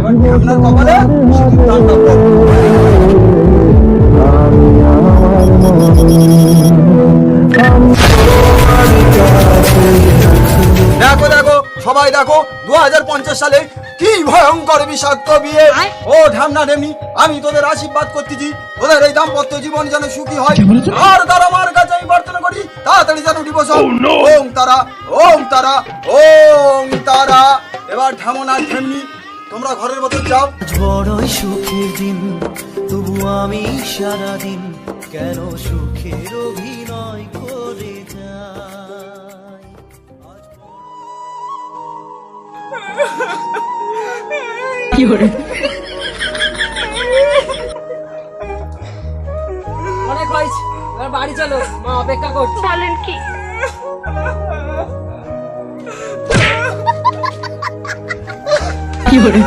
আপনার কপালে সিঁদুর দানটা পড়বে। দেখো দেখো সবাই দেখো 2050 সালে কি ভয়ঙ্কর বিষাক্ত বিয়ে। ও ঢামনা ঢেমনি, আমি তোদের আশীর্বাদ করতেছি, তোদের এই দাম্পত্য জীবন যেন সুখী হয়। আর তারা আমার কাছে আমি প্রার্থনা করি তাড়াতাড়ি যেন ডিভোর্স হয়। ওম তারা, ওম তারা, ওম তারা। এবার ঢামনা ঢেমনি তোমরা ঘরের ভেতর যাও। বড়ই সুখের দিন, তবু আমি সারাদিন কেন সুখের অভিনয় করে যাই। অনেক হয়েছে, এবার বাড়ি চলো, মা অপেক্ষা করছে। বলেন কি? কি করে